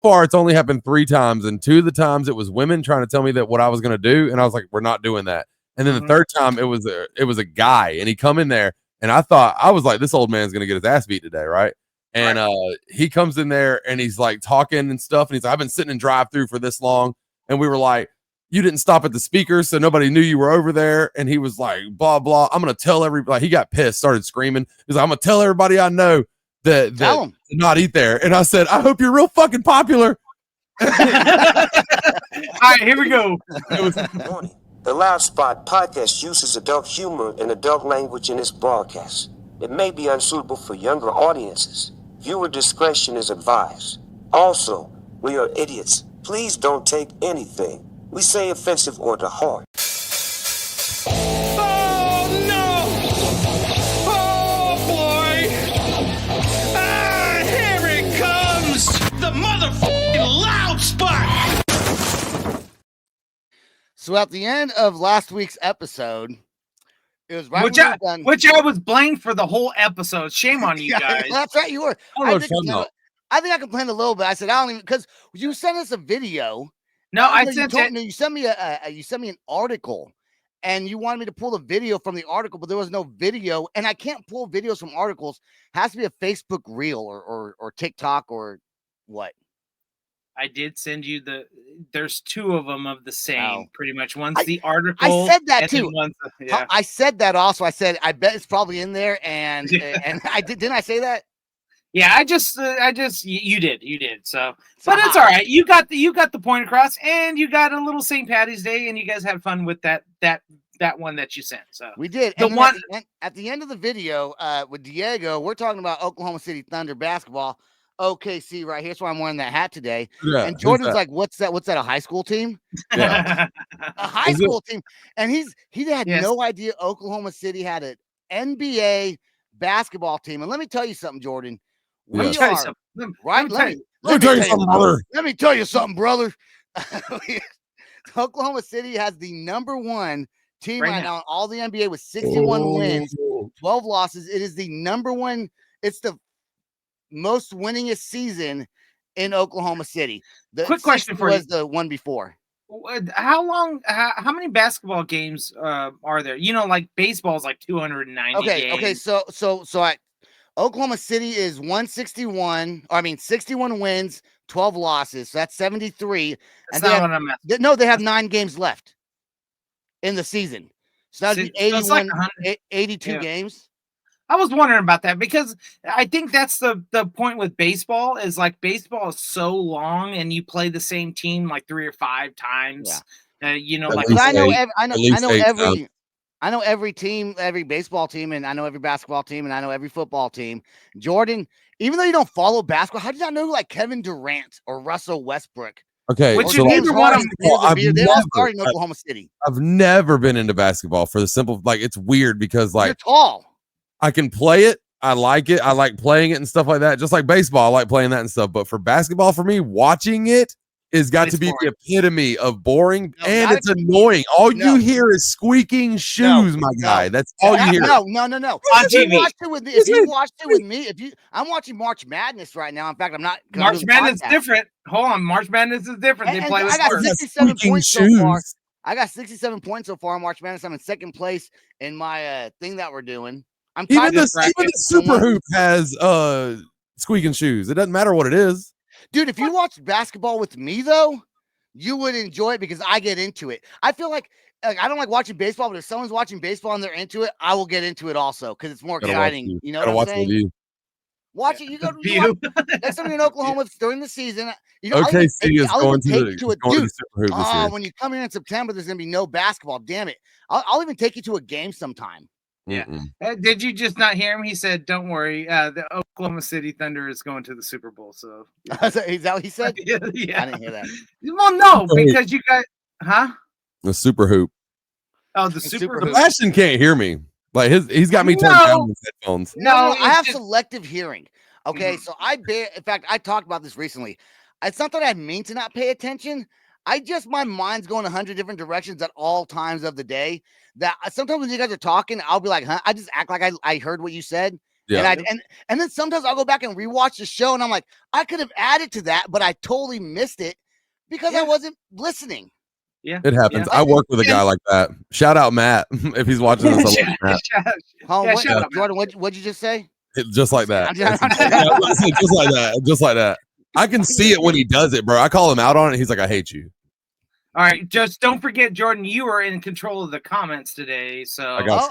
far, it's only happened 3 times, and 2 of the times it was women trying to tell me that what I was going to do, and I was like, "We're not doing that." And then the third time, it was a guy, and he come in there, and I was like, "This old man's going to get his ass beat today, right?" And he comes in there, and he's like talking and stuff, and he's like, "I've been sitting in drive-through for this long," and we were like, "You didn't stop at the speaker, so nobody knew you were over there." And he was like, "Blah blah." I'm going to tell everybody. He got pissed, started screaming. He's like, "I'm going to tell everybody I know that to not eat there." And I said, "I hope you're real fucking popular." All right, here we go. Warning. The Loud Spot podcast uses adult humor and adult language in its broadcast. It may be unsuitable for younger audiences. Viewer discretion is advised. Also, we are idiots. Please don't take anything we say offensive or to heart. Oh, no! Oh, boy! Ah, here it comes! The motherfucking Loud Spot! So at the end of last week's episode, it was right which I was blamed for the whole episode. Shame on you guys. That's right, you were. I think I complained a little bit. I said I don't even because you sent us a video. No, I sent it. No, you sent me an article, and you wanted me to pull the video from the article, but there was no video, and I can't pull videos from articles. It has to be a Facebook reel or TikTok or what. I did send you there's 2 of them of the same, pretty much. One's the article. I said that too. Yeah. I said that also. I said, I bet it's probably in there. And I didn't I say that? Yeah, you did. So, but it's all right. You got the point across, and you got a little St. Patty's Day, and you guys had fun with that one that you sent. So we did. The one at the end of the video with Diego, we're talking about Oklahoma City Thunder basketball. OKC right here. That's why I'm wearing that hat today. Yeah, and Jordan's like, "What's that? What's that? A high school team? Yeah. A high school team?" And he had no idea Oklahoma City had an NBA basketball team. And let me tell you something, Jordan. Let me tell you something, brother. Oklahoma City has the number 1 team right now in all the NBA with 61 wins, 12 losses. It is the number 1. It's the most winningest season in Oklahoma City. The quick question for was the one before. How many basketball games are there? You know, like baseball is like 290 games. Okay, so Oklahoma City is 161. I mean, 61 wins, 12 losses. So that's 73. That's not what I'm asking. No, they have 9 games left in the season. So that'd be 81, like 82 games. I was wondering about that because I think that's the point with baseball is like baseball is so long and you play the same team like 3 or 5 times. Yeah. I know every team, every baseball team, and I know every basketball team, and I know every football team. Jordan, even though you don't follow basketball, how did you not know like Kevin Durant or Russell Westbrook? Okay, which so neither one of them. They all started in Oklahoma City. I've never been into basketball for the simple it's weird because you're tall. I can play it. I like it. I like playing it and stuff like that. Just like baseball, I like playing that and stuff. But for basketball, for me, watching it is got to be the epitome of boring, and it's annoying. All you hear is squeaking shoes, my guy. That's all you hear. No. On TV. If you watched it with me, I'm watching March Madness right now. In fact, I'm not. March Madness is different. Hold on, March Madness is different. They play. I got 67 points so far. I got 67 points so far in March Madness. I'm in second place in my thing that we're doing. Even the Super Hoop has squeaking shoes. It doesn't matter what it is. Dude, if you watch basketball with me, though, you would enjoy it because I get into it. I feel like I don't like watching baseball, but if someone's watching baseball and they're into it, I will get into it also because it's more exciting. You know what I'm saying? Watch it. You go next time you're in Oklahoma during the season. OKC is going to the Super Hoop this year. When you come here in September, there's going to be no basketball. Damn it. I'll even take you to a game sometime. Yeah. Did you just not hear him? He said, "Don't worry, the Oklahoma City Thunder is going to the Super Bowl." So is that what he said? Yeah. I didn't hear that. Well, no, because you guys, the Super Hoop. Oh, the Super Hoop. Sebastian can't hear me. Like he's got me turned down with headphones. No, I have selective hearing. Okay, so in fact, I talked about this recently. It's not that I mean to not pay attention. My mind's going 100 different directions at all times of the day. That sometimes when you guys are talking, I'll be like, "Huh?" I just act like I heard what you said, Yeah. And then sometimes I'll go back and rewatch the show, and I'm like, I could have added to that, but I totally missed it because I wasn't listening. Yeah, it happens. I work with a guy like that. Shout out Matt if he's watching this. I love Matt. Shout out, Jordan, what'd you just say? Just like that. I'm Just like that. Just like that. I can see it when he does it, bro. I call him out on it. He's like, I hate you. All right, just don't forget, Jordan, you are in control of the comments today. So I got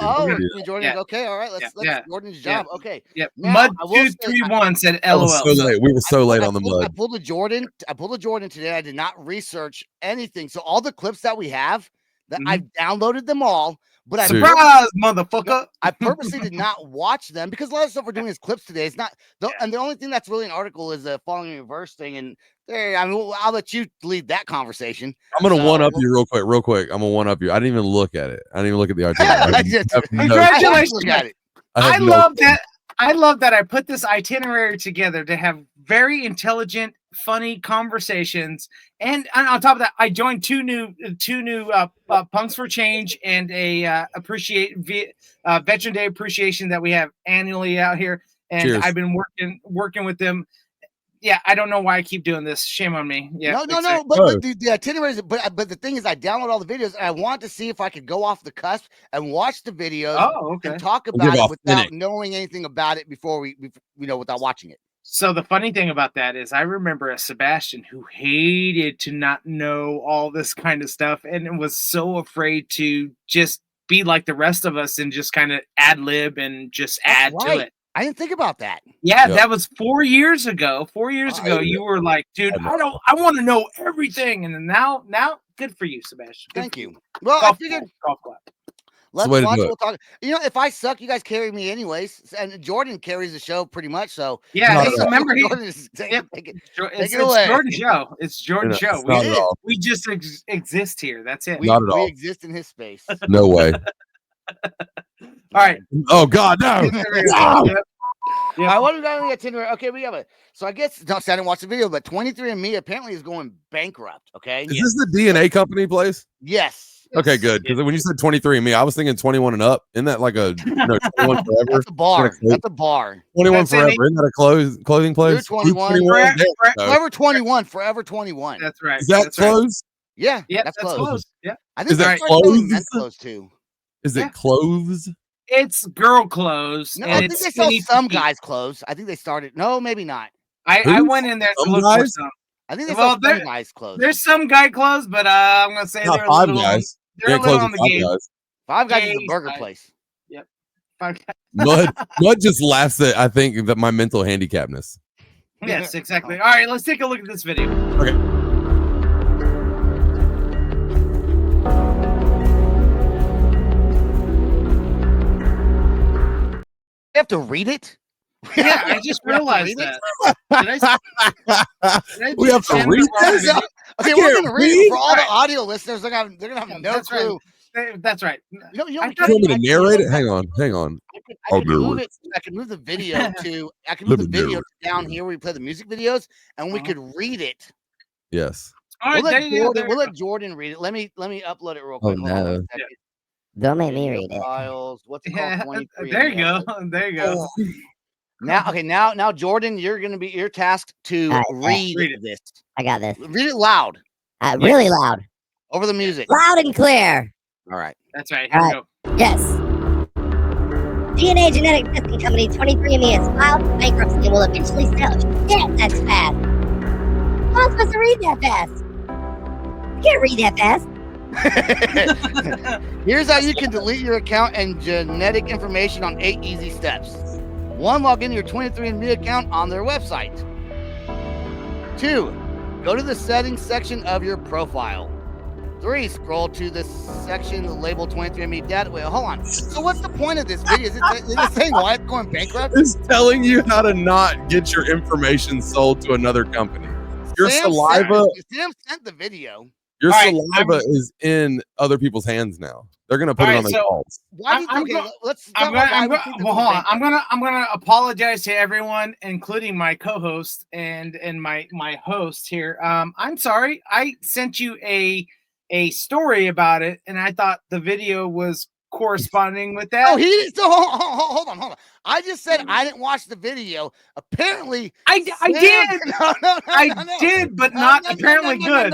Jordan. Yeah. Okay, all right. Let's Jordan's job. Okay. Yep. Mud231 said LOL. So late. We were so late on the mud. I pulled a Jordan today. I did not research anything. So all the clips that we have, that I've downloaded them all. But surprise, motherfucker! I purposely did not watch them because a lot of stuff we're doing is clips today. It's not, and the only thing that's really an article is the following reverse thing. And I mean, I'll let you lead that conversation. I'm gonna one up you real quick. I'm gonna one up you. I didn't even look at it. I didn't even look at the itinerary. Congratulations! I love that. I love that I put this itinerary together to have very intelligent, funny conversations, and on top of that, I joined two new Punks for Change and a Veteran Day appreciation that we have annually out here, and Cheers. I've been working with them. Yeah, I don't know why I keep doing this. Shame on me. Yeah, no. But the itineraries. But the thing is, I download all the videos, and I wanted to see if I could go off the cusp and watch the videos and talk about it without knowing anything about it before without watching it. So the funny thing about that is I remember a Sebastian who hated to not know all this kind of stuff and was so afraid to just be like the rest of us and just kind of ad lib and just add to it. I didn't think about that. Yeah, that was 4 years ago. 4 years ago, you were like, dude, I want to know everything. And then now, good for you, Sebastian. Thank you. Well, I figured. Golf clap. Let's watch. We'll talk. If I suck, you guys carry me anyways. And Jordan carries the show pretty much. So yeah, remember, it's Jordan's show. It's Jordan's show. We just exist here. That's it. We exist in his space. No way. All right. Oh God, no. I wanted to on the itinerary. Okay, we have it. So I guess I didn't watch the video, but 23andMe apparently is going bankrupt. Okay. Is this the DNA company place? Yes. Okay, good. Because when you said 23andMe, I was thinking 21 and up. Isn't that like a 21 forever? That's a bar. That's a bar. 21 forever. Isn't that a clothing place? 21. Forever 21. Forever 21. That's right. Is that closed? Yeah. Yeah, that's closed. Yeah. I think is that closed too. Is it clothes? It's girl clothes. No, I think they sell some guys' clothes. I think they started. No, maybe not. I went in there to look for some. I think they sell some guys' clothes. There's some guy clothes, but I'm gonna say they're Five Guys. They're a little on the game. Five Guys is a burger place. Yep. Five Guys. Mud just laughs at I think that my mental handicapness. Yes, exactly. All right, let's take a look at this video. Okay. You have to read it? Yeah, I just realized that. We have to read this? Okay, we're gonna read it for all the audio listeners. They're gonna have no clue. That's right. You want me to narrate it? Hang on. I can move the video to. I can move the video down here where we play the music videos, and we could read it. Yes. All right, we'll let Jordan read it. Let me upload it real quick. No. Don't make me read it. Files. What's it called? There you go. There you go. Now, Jordan, you're tasked to read this. I got this. Read it loud. Really loud. Over the music. Loud and clear. All right. That's right. Here we go. Yes. DNA genetic testing company 23andMe has filed for bankruptcy and will eventually sell. Shit, that's fast. I'm not supposed to read that fast. I can't read that fast. Here's how you can delete your account and genetic information on 8 easy steps. 1, log into your 23andMe account on their website. 2, go to the settings section of your profile. 3, scroll to the section labeled 23andMe data. Wait, hold on. So what's the point of this video? Is it saying why it's going bankrupt? It's telling you how to not get your information sold to another company. Your saliva. Sam sent the video. Your saliva is in other people's hands now. They're gonna put it on their calls. Why do you think? I'm gonna apologize to everyone, including my co-host and my host here. I'm sorry. I sent you a story about it, and I thought the video was corresponding with that. Oh, he didn't. So hold on. I just said I didn't watch the video. Apparently, I did. I did, but not apparently good.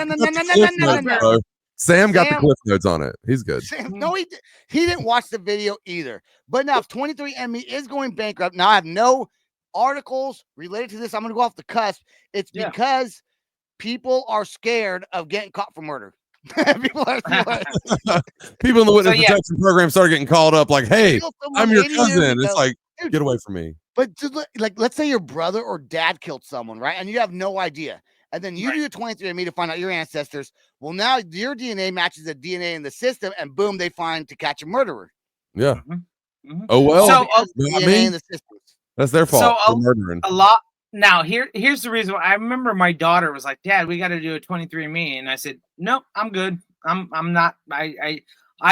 Sam got the cliff notes on it. He's good. No, he didn't watch the video either. But now, if 23andMe is going bankrupt, now I have no articles related to this. I'm going to go off the cusp. It's because people are scared of getting caught for murder. people in the witness protection program started getting called up like, hey, I'm your cousin. It's like, get away from me. But like, let's say your brother or dad killed someone, right? And you have no idea. And then you do a 23andMe to find out your ancestors. Well, now your DNA matches the DNA in the system, and boom, they find to catch a murderer. Yeah. Oh, well. So, DNA in the systems. That's their fault. So murdering. A lot. Now, here's the reason why. I remember my daughter was like, Dad, we got to do a 23andMe. And I said, nope, I'm good. I'm not. I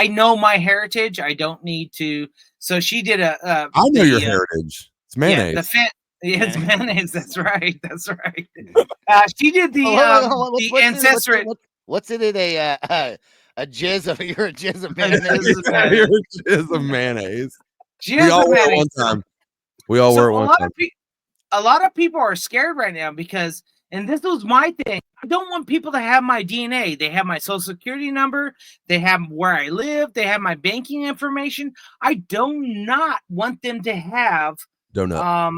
know my heritage. I don't need to. So she did I know your heritage. It's mayonnaise. It's mayonnaise. That's right. She did the ancestry. What's it in a jizz of you're a jizz of mayonnaise? You're a jizz of mayonnaise. We all were at one time. We all were at one time. A lot of people are scared right now because, and this was my thing, I don't want people to have my DNA. They have my social security number. They have where I live. They have my banking information. I do not want them to have my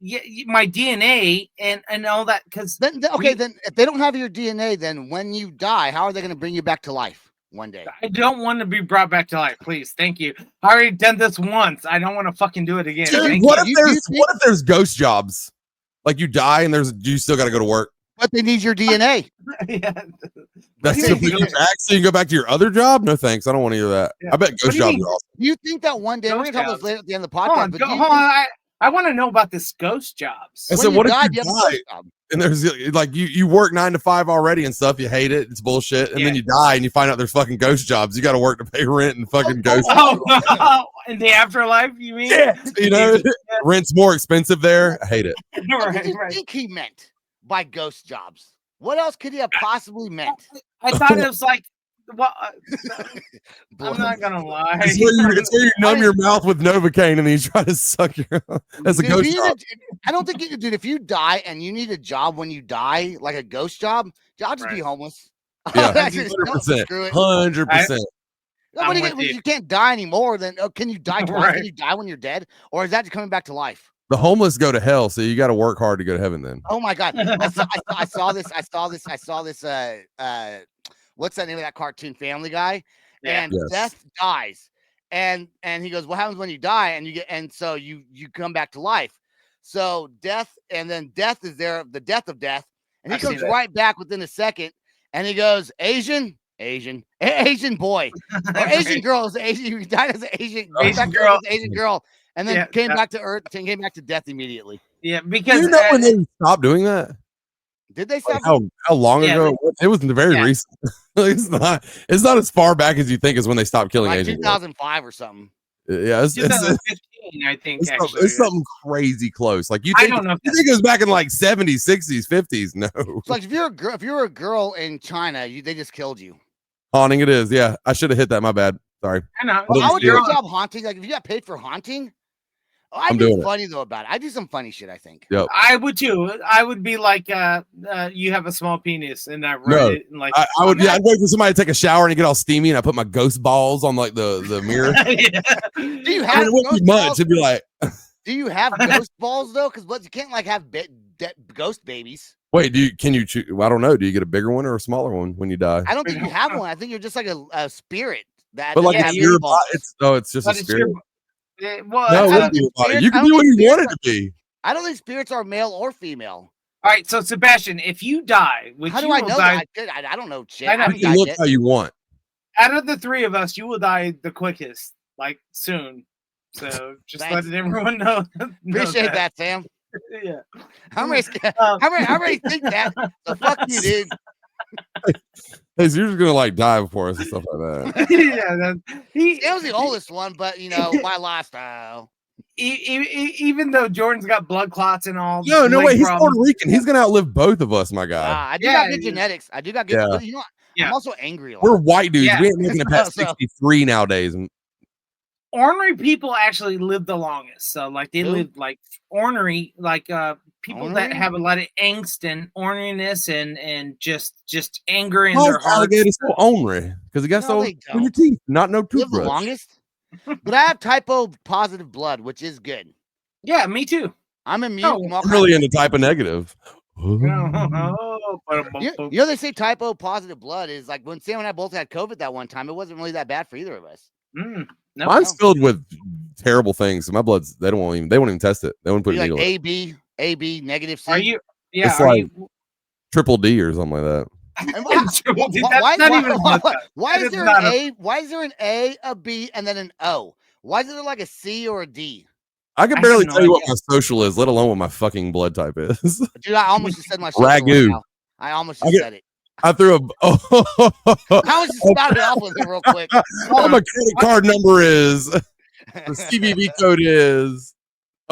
DNA and all that. Because then if they don't have your DNA, then when you die, how are they going to bring you back to life one day? I don't want to be brought back to life. Please, thank you. I already done this once. I don't want to fucking do it again. Dude, what if there's ghost jobs? Like you die and you still got to go to work. But they need your DNA. That's so you can go back to your other job? No thanks. I don't want to hear that. I bet ghost jobs are awesome. Do you think that one day, we're going to talk about this later at the end of the podcast. Hold on. I want to know about this ghost jobs. And so what if you die? And there's like you work 9 to 5 already and stuff. You hate it. It's bullshit. And then you die and you find out there's fucking ghost jobs. You got to work to pay rent and fucking ghost. In the afterlife, you mean? Yeah. You know, rent's more expensive there. I hate it. What did you think he meant by ghost jobs? What else could he have possibly meant? I thought it was like, well, I'm not gonna lie. It's where you numb your mouth with Novocaine and then you try to suck your. That's a ghost job. I don't think dude. If you die and you need a job when you die, like a ghost job, I'll just be homeless. Yeah, 100%. 100%. You can't die anymore. Then can you die twice? Right. Can you die when you're dead, or is that just coming back to life? The homeless go to hell, so you got to work hard to go to heaven. Then. Oh my god, I saw this. What's that name of that cartoon? Family Guy. And Death dies, and he goes, "What happens when you die?" And so you come back to life. So death is there, the death of death, and he comes right back within a second, and he goes, Asian boy, or Asian girl is Asian. He died as an Asian girl, and then came back to Earth, and came back to death immediately. Yeah, because when they stopped doing that. Did they stop? How long ago? It was very recent. It's not as far back as you think is when they stopped killing Asian. 2005 or something. Yeah, it's 2015, I think. It's something crazy close. Like you think, you think it was back in like 70s, 60s, 50s. No. It's like if you're a girl in China, they just killed you. Haunting it is. Yeah, I should have hit that. My bad. Sorry. I know. Well, I would do a job haunting. Like if you got paid for haunting. I'd be funny though about it. I do some funny shit, I think. Yep. I would too. I would be like, you have a small penis, and I write it. And like, I would. Yeah, I'd wait for somebody to take a shower and get all steamy, and I put my ghost balls on like the mirror. Do you have? It wouldn't be much. It'd be like. Do you have ghost balls though? Because you can't like have ghost babies. Wait, can you choose? Well, I don't know. Do you get a bigger one or a smaller one when you die? I don't think you have one. I think you're just like a spirit. But like it's your body. It's just a spirit. Well, you can be what you want it to be. I don't think spirits are male or female. All right, so Sebastian, if you die, how do I know that? I don't know shit. You can look how you want. Out of the three of us, you will die the quickest, like soon. So just letting everyone know. Appreciate that, Sam. Yeah, I'm ready to think that. So fuck you, dude. Hey, so you're just gonna like die before us and stuff like that. He was the oldest one, but my lifestyle. Even though Jordan's got blood clots and all. No way. He's Puerto Rican. He's gonna outlive both of us, my guy. I do got good genetics. I do got good. But you know what? I'm also angry. We're white dudes. We ain't making it past 63 nowadays. ornery people actually live the longest. So like they Who? live like ornery, like people that Ornery? have a lot of angst and orneriness and just anger in How's their hearts. alligator so ornery? Because he got No, so they in your don't. teeth, not no Live the toothbrush. longest. But I have typo positive blood, which is good. Yeah, me too. I'm immune Oh, from all I'm really kinds into type of negative. You know, they say typo positive blood is like when Sam and I both had COVID that one time. It wasn't really that bad for either of us. No. Mine's filled with terrible things. So my blood's they won't even test it. They won't put You're a like needle. AB negative C. Are you? Yeah. It's Are like you? triple D or something like that. And why is there an A? Why is there an A, a B, and then an O? Why is there like a C or a D? I can barely tell you what my social is, let alone what my fucking blood type is. Dude, I almost just said my social Ragu. right now. I almost just said it. I threw a. I was just spouted it off with it real quick. What my credit card number is. The CVV code is.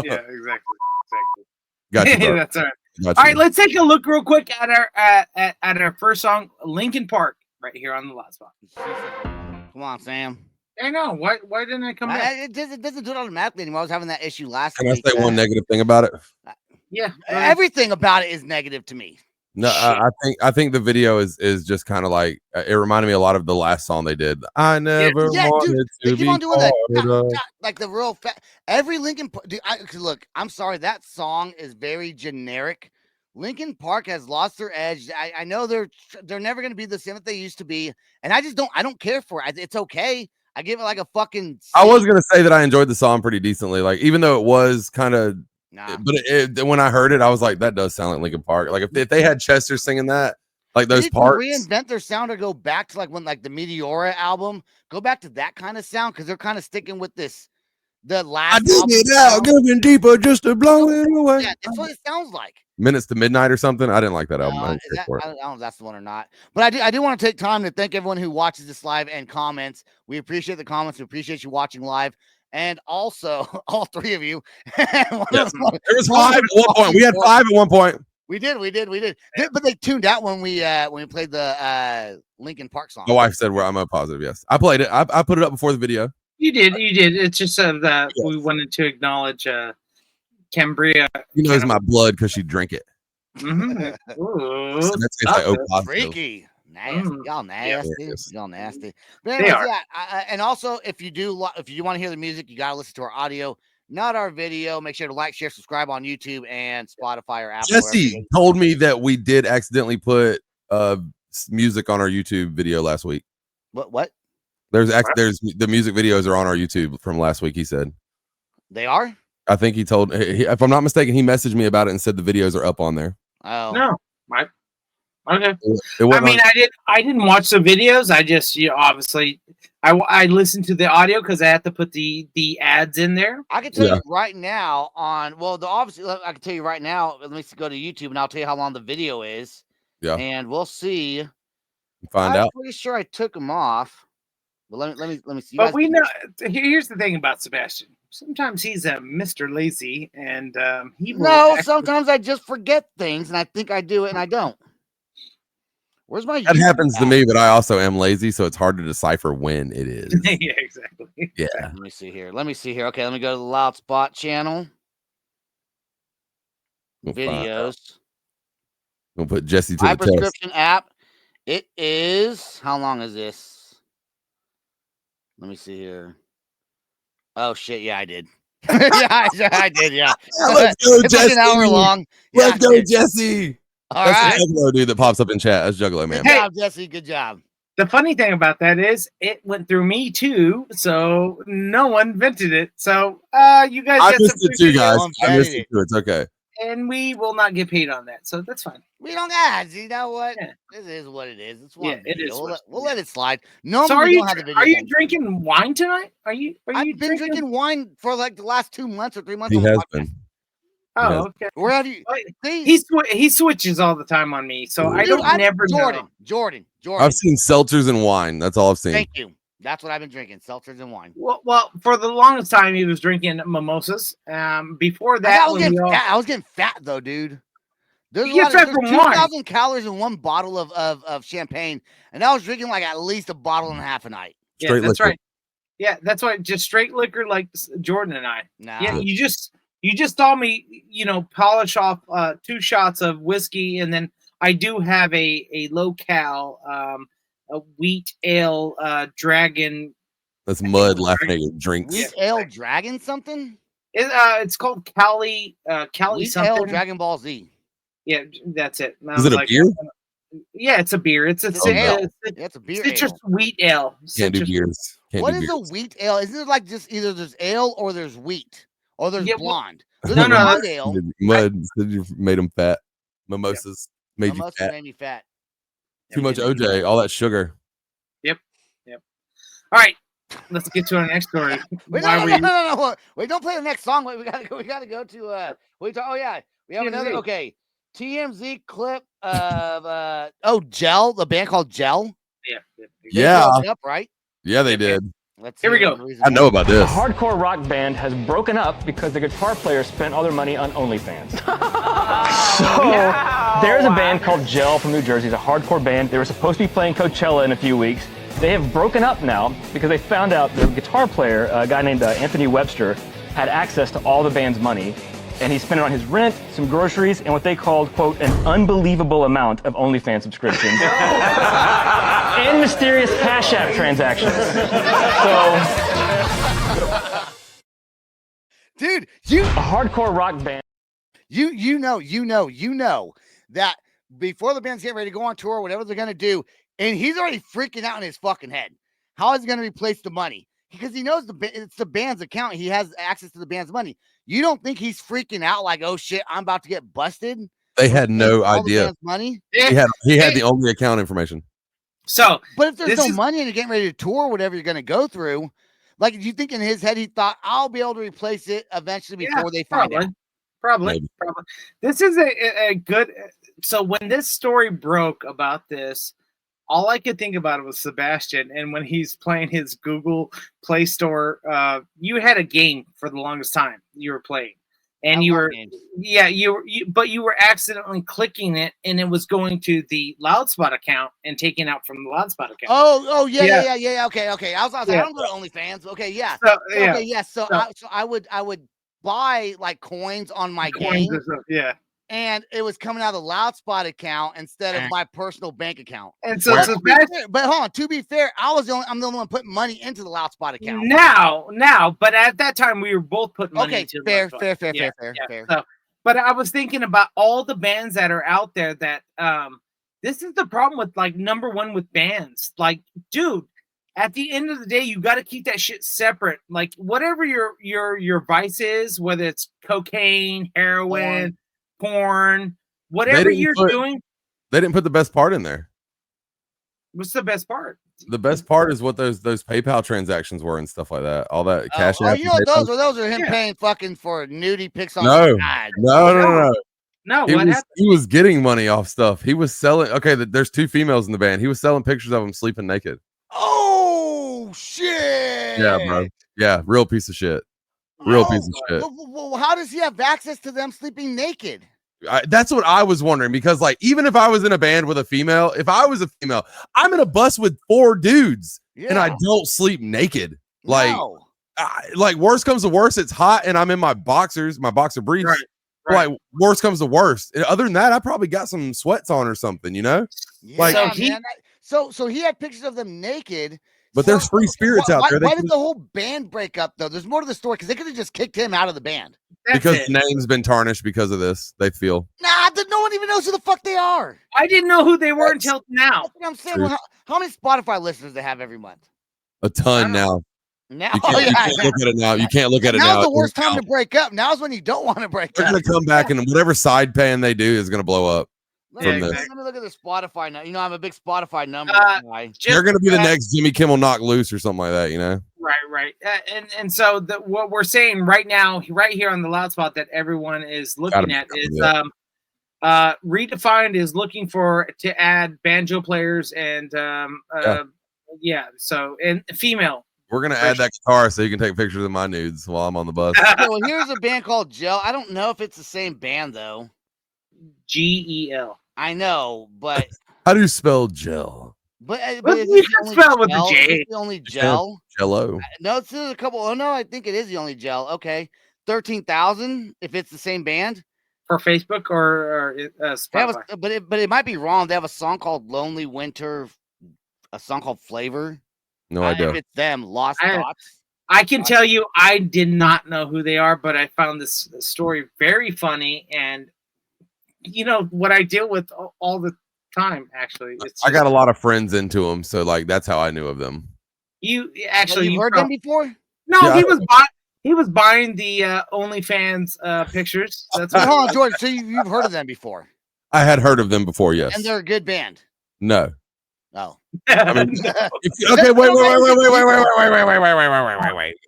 Yeah, exactly. Got you, bro. That's all right. All right, let's take a look real quick at our at our first song, Linkin Park, right here on the Loud Spot. Come on, Sam. I know. Why didn't I come back? It doesn't do it automatically anymore. I was having that issue last Can week. I say one negative thing about it? Yeah. Everything about it is negative to me. No, I think the video is just kind of like it reminded me a lot of the last song they did. I never wanted they to keep be on doing that. like the real every Linkin dude, look, I'm sorry, that song is very generic. Linkin Park has lost their edge. I know they're never going to be the same that they used to be, and I don't care for it. It's okay. I give it like a fucking C. I was gonna say that I enjoyed the song pretty decently, like even though it was kind of. But when I heard it, I was like, that does sound like Linkin Park. Like if they had Chester singing that, like those parts, reinvent their sound or go back to like when like the Meteora album, go back to that kind of sound because they're kind of sticking with this. The last I dig it out, going deeper just to blow it away. Yeah, that's what it sounds like. Minutes to Midnight or something. I didn't like that album. I don't know if that's the one or not. But I do want to take time to thank everyone who watches this live and comments. We appreciate the comments. We appreciate you watching live. And also, all three of you. There was 5 at one point. We had 5 at one point. We did. But they tuned out when we played the Linkin Park song. My wife said, "Well, I'm a positive." Yes, I played it. I put it up before the video. You did. It's just that we wanted to acknowledge Cambria. You know, it's my blood because she drank it. Ooh, so that's like, oh, freaky. Nasty. Y'all nasty. Y'all nasty. But anyways, and also if you want to hear the music, you gotta listen to our audio, not our video. Make sure to like, share, subscribe on YouTube and Spotify or Apple. Jesse told me that we did accidentally put music on our YouTube video last week. What? There's the music videos are on our YouTube from last week. He said they are. I think he told. If I'm not mistaken, he messaged me about it and said the videos are up on there. Oh no, okay. I mean, I didn't watch the videos. I just obviously I listened to the audio because I had to put the ads in there. I can tell you right now I can tell you right now. Let me go to YouTube and I'll tell you how long the video is. Yeah, and we'll see. Find out. I'm pretty sure I took them off. But let me see. But we know. Here's the thing about Sebastian. Sometimes he's a Mr. Lazy, and he will. No, sometimes I just forget things, and I think I do it, and I don't. Where's my? That happens to me, but I also am lazy, so it's hard to decipher when it is. Yeah, exactly. Yeah. Let me see here. Okay, let me go to the Loud Spot channel. Videos. We'll put Jesse to my the test. prescription app. It is. How long is this? Let me see here. Oh shit! Yeah, I did. I did. Yeah. Let's go, it's Jesse. like an hour long. Let's go, Jesse. All That's right. the Juggalo dude that pops up in chat. That's Juggalo, man. Good job, Jesse. Good job. The funny thing about that is it went through me too, so no one vented it. So you guys I get missed some it too, guys. I missed it too. It's okay. And we will not get paid on that, so that's fine. We don't ask. You know what? Yeah. This is what it is. It's one. It is. We'll let it slide. No, so we don't have the video. Are you drinking wine tonight? I've been drinking wine for like the last 2 months or 3 months. He has been. Oh, okay. Where have you? He switches all the time on me, so I don't never know. Jordan. I've seen seltzers and wine. That's all I've seen. Thank you. That's what I've been drinking: seltzers and wine. Well, for the longest time, he was drinking mimosas. Before that, I was getting fat though, dude. There's 2,000 calories in one bottle of champagne, and I was drinking like at least a bottle and a half a night. Yeah, that's right. Yeah, that's why just straight liquor like Jordan and I. Nah. Yeah, you just saw me, polish off 2 shots of whiskey, and then I do have a low-cal a wheat ale dragon. That's Mud laughing at your drinks. Wheat ale dragon something? It's called Cali Wheat something. ale Dragon Ball Z. Yeah, that's it. Is it a beer? Yeah, it's a beer. It's a It's a beer citrus ale. wheat ale. Can't do Citrus- beers. What is a wheat ale? Isn't it like just either there's ale or there's wheat or there's Yeah, well- blonde? There's No, a no, mud ale. Mud said you made them fat. Mimosas made you Mimosa fat. made me fat. Too much OJ, all that sugar. All right, let's get to our next story. Wait, Why no. Wait, don't play the next song. Wait, we gotta go to we have another TMZ. TMZ clip of Gel, the band called Gel. Yeah. Yeah. They broke up, right? Yeah, they did. Let's Here we see go. the reason I know about A this. hardcore rock band has broken up because the guitar player spent all their money on OnlyFans. So there's a band called Gel from New Jersey. It's a hardcore band. They were supposed to be playing Coachella in a few weeks. They have broken up now because they found out their guitar player, a guy named Anthony Webster, had access to all the band's money. And he spent it on his rent, some groceries, and what they called, quote, an unbelievable amount of OnlyFans subscriptions. And mysterious Cash App transactions. So, Dude, a hardcore rock band. you know that before the band's getting ready to go on tour, whatever they're gonna do, and he's already freaking out in his fucking head. How is he gonna replace the money? Because he knows it's the band's account. He has access to the band's money. You don't think he's freaking out like, oh shit, I'm about to get busted? They had no All the idea. band's money. He had the only account information. So, But if there's This no is- money and you're getting ready to tour, whatever you're gonna go through, like, do you think in his head he thought I'll be able to replace it eventually before they find out? Probably. Maybe. This is a good. So when this story broke about this, all I could think about was Sebastian, and when he's playing his Google Play Store, you had a game for the longest time you were playing, and I you love were, games. but you were accidentally clicking it, and it was going to the Loudspot account and taking out from the Loudspot account. Oh, yeah. Okay. I was like, Yeah. I don't go to OnlyFans. Okay, yeah. So, yeah, Okay, yes. So I would buy like coins on my coins game, and stuff, yeah. and it was coming out of the Loudspot account instead of my personal bank account. And so But, to be Sebastian, fair, but hold on, to be fair, I'm the only one putting money into the Loudspot account. now, but at that time we were both putting money Okay, into fair. the fair. So, but I was thinking about all the bands that are out there that this is the problem with, like, number one with bands. Like, dude, at the end of the day, you got to keep that shit separate. Like, whatever your vice is, whether it's cocaine, heroin, porn, whatever you're doing. They didn't put the best part in there. What's the best part? The best part is what those PayPal transactions were and stuff like that. All that cash. Oh, app you know what and PayPal. those are him Yeah. paying fucking for nudie pics on No. the side. No. No, He what was, happened? he was getting money off stuff. He was selling. Okay, there's 2 females in the band. He was selling pictures of them sleeping naked. Oh shit! Yeah, bro. Yeah, real piece of shit. Real piece of shit. Well, how does he have access to them sleeping naked? That's what I was wondering, because, like, even if I was in a band with a female, if I was a female, I'm in a bus with 4 dudes and I don't sleep naked. Like, No. like, worst comes to worst, it's hot and I'm in my boxer briefs. Right. Like, worst comes to worst. Other than that, I probably got some sweats on or something, you know? Like- Yeah, So he- man, so he had pictures of them naked. But there's free spirits out there. Why did the whole band break up though? There's more to the story because they could have just kicked him out of the band. That's because it. the name's been tarnished because of this, they feel. Nah, no one even knows who the fuck they are. I didn't know who they were until now. That's what I'm saying. True. Well, how many Spotify listeners they have every month? A ton now. Now, You can't, you can't look at it now. You can't look at it now. Now's the worst time to break up. Now's when you don't want to break They're up. gonna come back and whatever side pan they do is gonna blow up. Let from me, this. let me look at the Spotify now. You know, I'm a big Spotify number guy. Just They're gonna be the that- next Jimmy Kimmel Knock Loose or something like that, you know? Right. And so what we're saying right now, right here on the Loud Spot that everyone is looking at is Redefined is looking to add banjo players and so and female. We're gonna add that guitar so you can take pictures of my nudes while I'm on the bus. Okay, well, here's a band called Gel. I don't know if it's the same band though. GEL. I know, but How do you spell gel? But you is this can the spell it only with the gel? J. Is this the only gel? Jello. No, it's a couple. Oh no, I think it is the only gel. Okay, 13,000 if it's the same band for Facebook or Spotify. but it might be wrong. They have a song called "Lonely Winter," a song called "Flavor." No idea. If it's them, Lost Thoughts. I can tell you, I did not know who they are, but I found this story very funny, and you know what I deal with all the time. Actually, I got a lot of friends into them, so like that's how I knew of them. You actually heard them before? No, Yeah, he was buying the OnlyFans pictures. That's what hold on, George. So you've heard of them before? I had heard of them before, yes. And they're a good band. No. Oh. I mean, okay, wait.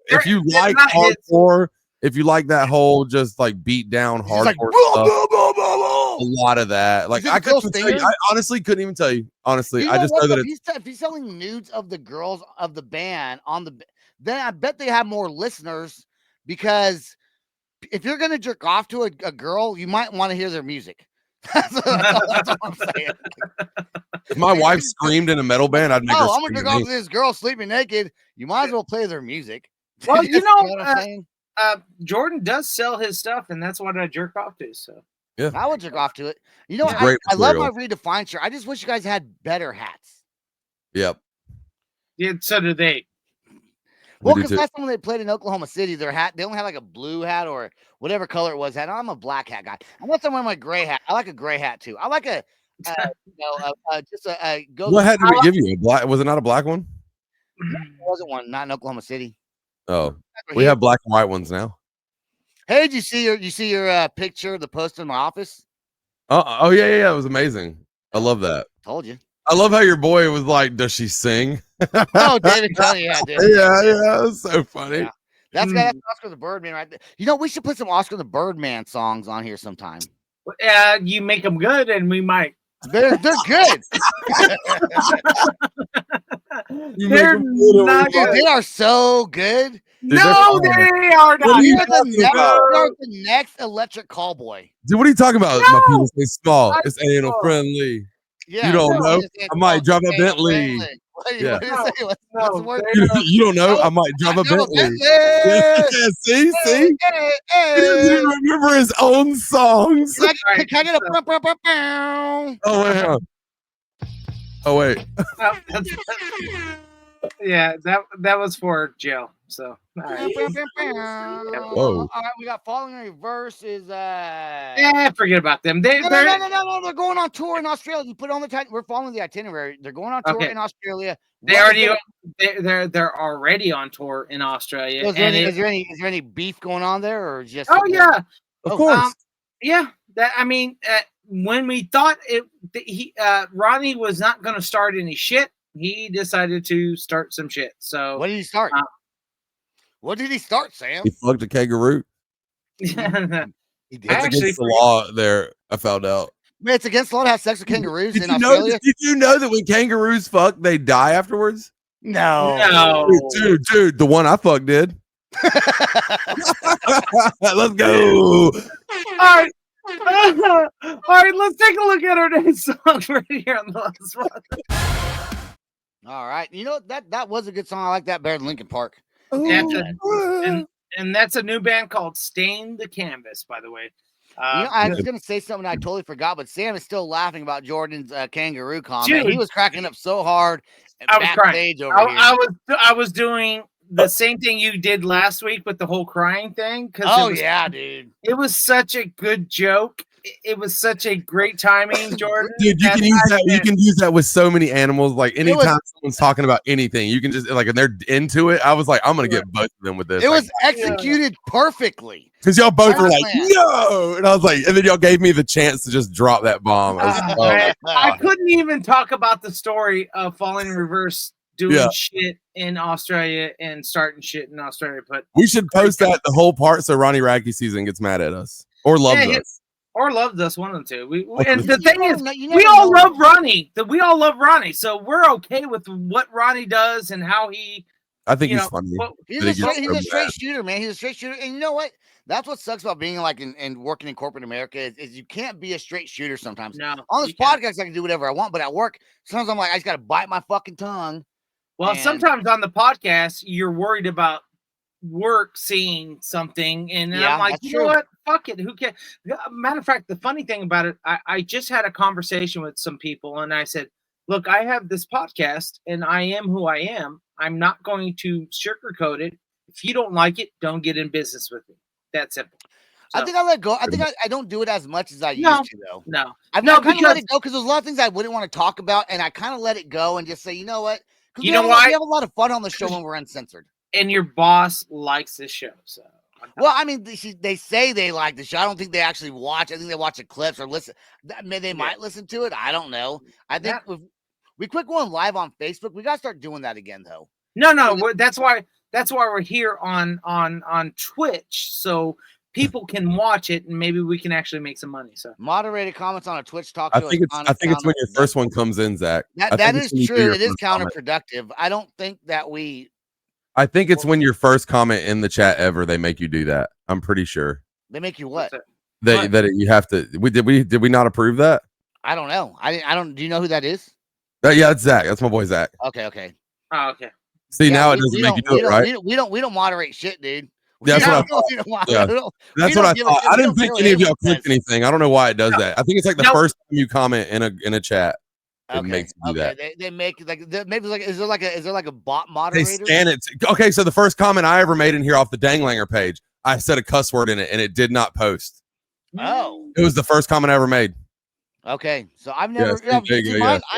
If you like hardcore, if you like that whole just like beat down hardcore like, stuff, a lot of that. Like I couldn't tell you. I honestly couldn't even tell you. Honestly, I just know that if he's selling nudes of the girls of the band on the, then I bet they have more listeners, because if you're gonna jerk off to a girl, you might want to hear their music. That's what I'm saying. If my wife screamed in a metal band, I'd make her. I'm gonna jerk off to this girl sleeping naked. You might as well play their music. Well, you know Jordan does sell his stuff, and that's what I jerk off to. So yeah, I would jerk off to it. You know, I love my redefined shirt. I just wish you guys had better hats. Yep. Yeah, so do they. Well, because last time when they played in Oklahoma City, their hat, they only had like a blue hat or whatever color it was. And I'm a black hat guy. Unless I'm wearing my gray hat. I like a gray hat too. I like a What hat did we give you? A black? Was it not a black one? It wasn't one. Not in Oklahoma City. Oh, we have black and white ones now. Hey, did you see your picture, the post in my office? Oh yeah. It was amazing. I love that. Told you. I love how your boy was like, "Does she sing?" Oh, David, tell you, yeah, dude. Yeah, it was so funny. Yeah. That's Oscar the Birdman right there. You know, we should put some Oscar the Birdman songs on here sometime. You make them good, and we might. They're good. They're not good. They are so good. No, they are not. You're the next Electric Callboy. Dude, what are you talking about? No. My penis is small. It's anal friendly. Yeah, you don't know? I might drive a Bentley. What did it say? What's the word? You don't know? I might drive a Bentley. Yeah, see? He didn't remember his own songs. Can I get a Oh, wait. Yeah, that was for Jill. So, all right. Whoa. All right, we got Falling in Reverse is forget about them. They're going on tour in Australia. You put on the we're following the itinerary. They're going on tour in Australia. They're already on tour in Australia. Is there any beef going on there, or just? Oh yeah, of course. When we thought Ronnie was not going to start any shit, he decided to start some shit. So what did he start? What did he start, Sam? He fucked a kangaroo. He did. That's against the law there, I found out. Man, it's against the law to have sex with kangaroos in Australia. Did you know that when kangaroos fuck, they die afterwards? No. Dude, the one I fucked did. Let's go. All right, let's take a look at our next song right here on the last one. All right. You know, that was a good song. I like that better than Linkin Park. And that's a new band called Stain the Canvas, by the way. I was going to say something I totally forgot, but Sam is still laughing about Jordan's kangaroo comment. Dude, he was cracking up so hard. I was crying. I was doing the same thing you did last week with the whole crying thing. Dude. It was such a good joke. It was such a great timing, Jordan. Dude, you can use that. You can use that with so many animals. Like anytime someone's talking about anything, you can just and they're into it. I was like, I'm gonna get both of them with this. It was executed perfectly. Because y'all both were like, no, and I was like, and then y'all gave me the chance to just drop that bomb. I couldn't even talk about the story of Falling in Reverse doing shit in Australia and starting shit in Australia. But we should post that the whole part so Ronnie Radke season gets mad at us or loves us. Or loved us, one of the two. And the thing is, we all love Ronnie. We all love Ronnie, so we're okay with what Ronnie does and how he. I think he's funny. He's a straight shooter, man. He's a straight shooter, and you know what? That's what sucks about being like and working in corporate America is you can't be a straight shooter sometimes. No, on this podcast, I can do whatever I want, but at work, sometimes I'm like, I just got to bite my fucking tongue. Well, sometimes on the podcast, you're worried about work seeing something, and I'm like, you know what? Fuck it. Who cares? Matter of fact, the funny thing about it, I just had a conversation with some people, and I said, look, I have this podcast, and I am who I am. I'm not going to sugarcoat it. If you don't like it, don't get in business with me. That's simple. So, I think I let go. I think I don't do it as much as I used to, though. No. I kind of let it go because there's a lot of things I wouldn't want to talk about, and I kind of let it go and just say, you know what? Because we have a lot of fun on the show when we're uncensored. And your boss likes this show, so. Well, I mean, they say they like the show. I don't think they actually watch. I think they watch the clips or listen. They might listen to it. I don't know. I think if we quit going live on Facebook. We got to start doing that again, though. No, that's why we're here on Twitch, so people can watch it and maybe we can actually make some money. So moderated comments on a Twitch talk show. I think it's when your first one comes in, Zach. That is true. It is counterproductive. I don't think that I think it's when your first comment in the chat ever they make you do that. I'm pretty sure. They make you what? That you have to. Did we not approve that? I don't know. I don't. Do you know who that is? Yeah, it's Zach. That's my boy Zach. Okay. Oh, okay. See, now it doesn't make you do it, right? We don't moderate shit, dude. That's what I thought. That's what I thought. I didn't think any of y'all clicked anything. I don't know why it does that. I think it's like the first time you comment in a chat. It makes you do that. They make like maybe like is there like a bot moderator? They scan it. Okay, so the first comment I ever made in here off the Danglanger page, I said a cuss word in it and it did not post. Oh, it was the first comment I ever made. Okay, so I've never. I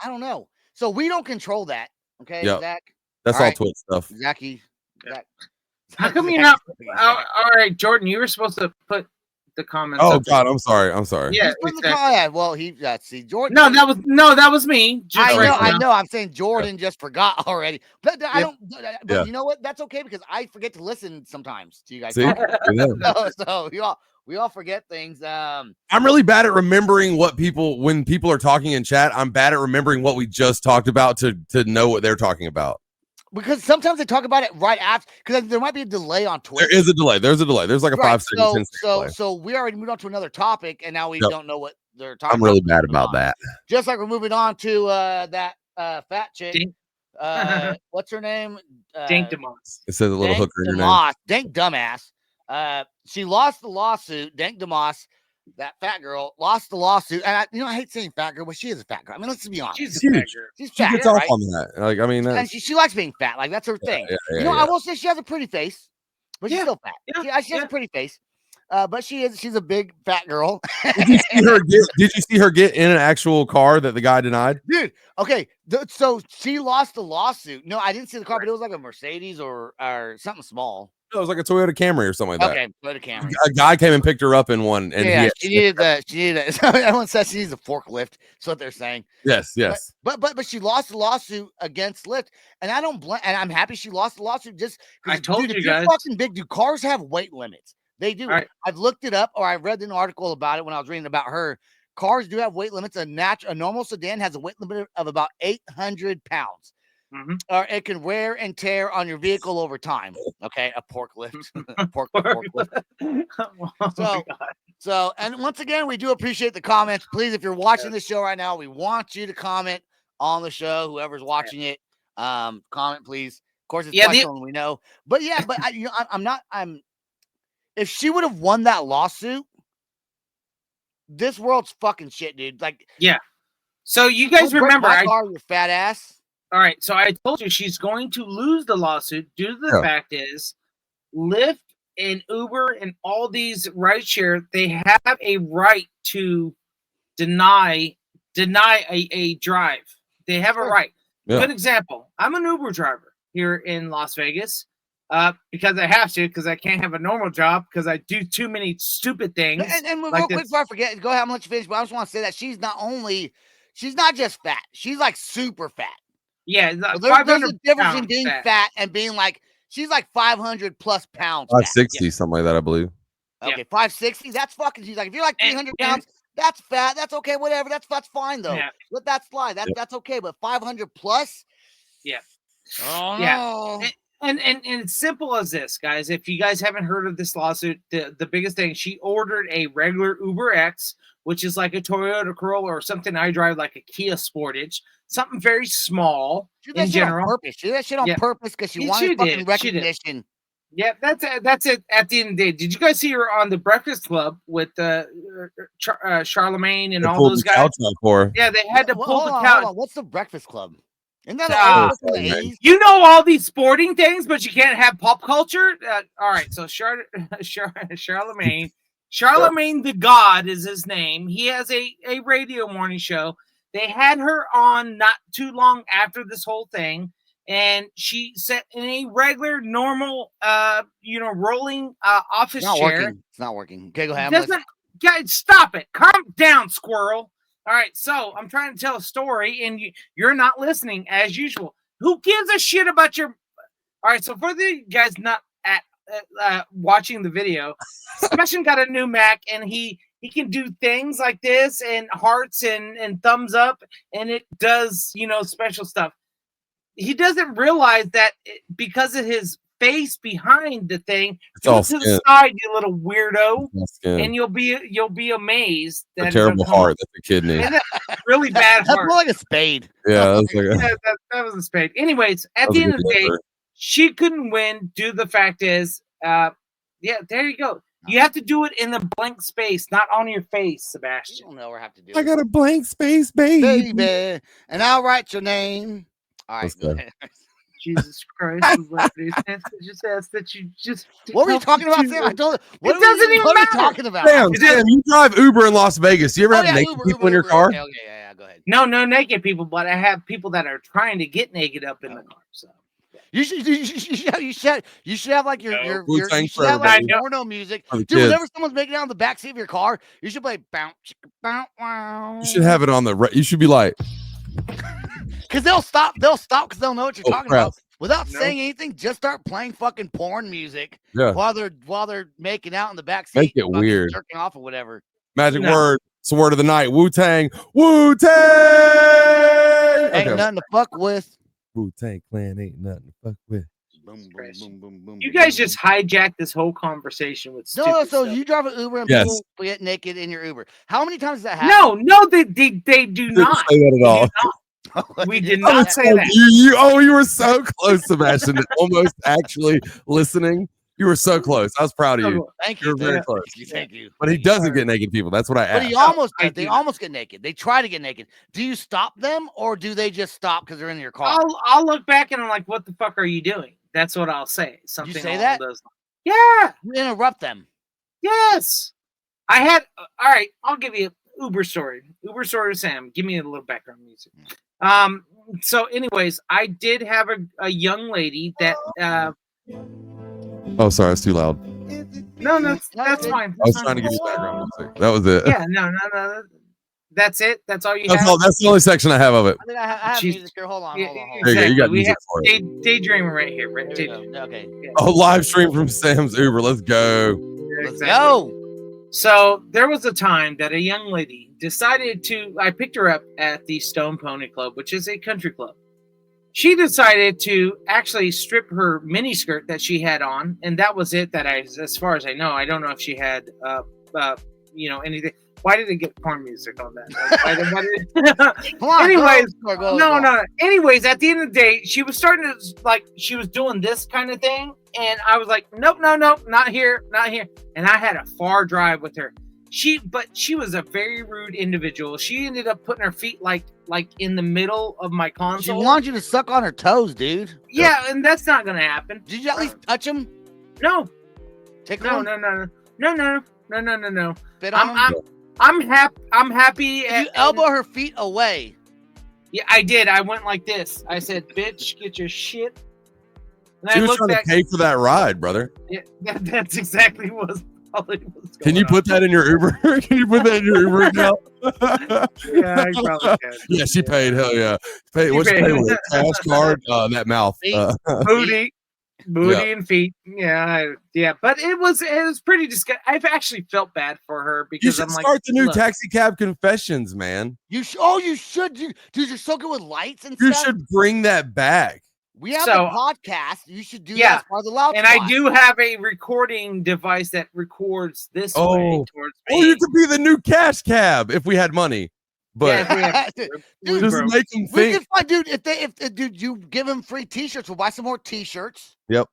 don't know. So we don't control that. Okay, Zach. That's all Twitch stuff. Zach. How come you're not? All right, Jordan, you were supposed to put the comments. Oh God, I'm sorry. Yeah, well, see Jordan. No, that was me. I know. I'm saying Jordan just forgot already, but I don't. But you know what? That's okay because I forget to listen sometimes to you guys. So we all forget things. I'm really bad at remembering when people are talking in chat. I'm bad at remembering what we just talked about to know what they're talking about. Because sometimes they talk about it right after, because there might be a delay on Twitch. There is a delay. There's like a 5 second, 10 second delay. So we already moved on to another topic, and now we don't know what they're talking about. I'm really bad about that. Just like we're moving on to that fat chick. What's her name? Dank DeMoss. It says a little hooker in her name. Dank dumbass. She lost the lawsuit. Dank DeMoss. That fat girl lost the lawsuit, and I hate saying fat girl, but she is a fat girl. I mean, let's be honest. She's a fat girl. She's fat. She gets off on that. Like, I mean, and she likes being fat. Like that's her thing. I will say she has a pretty face, but she's still fat. She has a pretty face, but she's a big fat girl. Did you see her get in an actual car that the guy denied? Dude, okay. So she lost the lawsuit. No, I didn't see the car, but it was like a Mercedes or something small. No, it was like a Toyota Camry or something like that. Okay, Toyota Camry. A guy came and picked her up in one, and she needed that. Everyone says she needs a forklift. That's what they're saying. Yes. But she lost the lawsuit against Lyft, and I don't blame. And I'm happy she lost the lawsuit just because. I told you guys. Fucking big. Do cars have weight limits? They do. Right. I've looked it up, or I read an article about it when I was reading about her. Cars do have weight limits. A normal sedan has a weight limit of about 800 pounds. Mm-hmm. Or it can wear and tear on your vehicle over time. Okay, a forklift. So, and once again, we do appreciate the comments. Please, if you're watching the show right now, we want you to comment on the show. Whoever's watching it, comment, please. Of course, it's questionable, we know. But if she would have won that lawsuit, this world's fucking shit, dude. Like, So you guys remember, your fat ass. All right, so I told you she's going to lose the lawsuit due to the fact is Lyft and Uber and all these rideshare, they have a right to deny a drive. They have a right. Good example. I'm an Uber driver here in Las Vegas because I have to, because I can't have a normal job because I do too many stupid things. And real quick before I forget, go ahead, I'm going to let you finish, but I just want to say that she's not just fat. She's like super fat. Yeah, there's a difference in being fat and being like she's like 500 plus pounds. 560, something like that, I believe. Okay, 560. That's fucking. She's like, if you're like 300 pounds, that's fat. That's okay. Whatever. That's fine though. Let that slide. That's okay. But 500 plus. Yeah. Oh no. And it's simple as this, guys. If you guys haven't heard of this lawsuit, the biggest thing, she ordered a regular Uber X, which is like a Toyota Corolla or something I drive, like a Kia Sportage, something very small in general. On purpose. She did that shit on purpose because she wanted fucking recognition. Yeah, that's it. At the end of the day, did you guys see her on the Breakfast Club with Charlemagne and all those guys? Yeah, they had to pull the couch. What's the Breakfast Club? Isn't that in the 80s? You know all these sporting things, but you can't have pop culture. All right, so Charlemagne the God is his name. He has a radio morning show. They had her on not too long after this whole thing. And she sat in a regular, normal, rolling office chair. It's not working. Okay, go ahead. Guys, stop it. Calm down, squirrel. All right, so I'm trying to tell a story, and you're not listening as usual. Who gives a shit about your... All right, so for the guys not watching the video, Sebastian got a new Mac, and he can do things like this, and hearts and thumbs up, and it does, special stuff. He doesn't realize that because of his face behind the thing, go to the side, you little weirdo, and you'll be amazed. That a terrible heart. That's a kidney. Really bad heart. That's more like a spade. Yeah, that was a spade. Anyways, at the end of the day, she couldn't win. The fact is, there you go. You have to do it in the blank space, not on your face, Sebastian. You don't know where I have to do I got a blank space, baby. And I'll write your name. All right. Jesus Christ. Just ask that you just. What were you talking about, Sam? I told you. It doesn't even matter. What are you talking about? Sam, you drive Uber in Las Vegas. Do you ever have naked people in your car? Okay, yeah, go ahead. No naked people, but I have people that are trying to get naked up in the car. So you should have like your porno music. Dude, whenever someone's making out in the backseat of your car, you should play bounce, bounce, wow. You should have it on the you should be like, because they'll stop because they'll know what you're talking about. Without saying anything, just start playing fucking porn music while they're making out in the backseat. Make it weird. Jerking off or whatever. Magic word. It's the word of the night. Wu-Tang. Wu-Tang! Ain't nothing to fuck with. Wu-Tang Clan ain't nothing to fuck with. Boom, boom, boom, boom, boom. You guys just hijacked this whole conversation with so stuff. You drive an Uber and people get naked in your Uber. How many times does that happen? No, they do not. Say that at all. We did not say that. You were so close, Sebastian. Almost actually listening. You were so close. I was proud of you. Thank you. You're very close. Thank you. But he doesn't get naked people. That's what I asked. But they almost get naked. They try to get naked. Do you stop them or do they just stop because they're in your car? I'll look back and I'm like, what the fuck are you doing? That's what I'll say. Something. You say that? Yeah. You interrupt them. Yes. I had. All right. I'll give you an Uber story. Uber story to Sam. Give me a little background music. So anyways, I did have a young lady that oh, sorry, it's too loud. No, that's fine. I was trying to give you background music. That was it. Yeah, no. That's it. That's all you have. That's the only section I have of it. I think I have music here. Hold on. Exactly. You got music for it. Daydreaming right here. Right. Okay. Yeah. Oh, live stream from Sam's Uber. Let's go. Let's go. So there was a time that a young lady decided I picked her up at the Stone Pony Club, which is a country club. She decided to actually strip her miniskirt that she had on, and that was it. As far as I know, I don't know if she had, anything. Why did it get porn music on that? Anyways, no. Anyways, at the end of the day, she was starting to she was doing this kind of thing, and I was like, nope, not here. And I had a far drive with her. But she was a very rude individual. She ended up putting her feet like in the middle of my console. She wanted you to suck on her toes, dude. Yeah, and that's not gonna happen. Did you at least touch them? No. No. Spit on them? I'm happy. You elbow her feet away. Yeah, I did. I went like this. I said, "Bitch, get your shit." And she was trying to pay for that ride, brother. Yeah, that's exactly what was. Can you put that in your Uber? Can you put that in your Uber account? Yeah, I probably can. Yeah, she paid. Hell yeah. What's she pay with? Cash card? That mouth. Booty and feet. Yeah. But it was pretty disgusting. I've actually felt bad for her because you should start the new taxi cab confessions, man. You should. Dude, you're so good with lights and stuff. You stuff. should bring that back. We have a podcast. You should do that as part of the loud and spot. I do have a recording device that records this way towards me. Oh, you could be the new cash cab if we had money. But dude, just make them think. We can find, dude. If you give them free T-shirts, we'll buy some more T-shirts. Yep.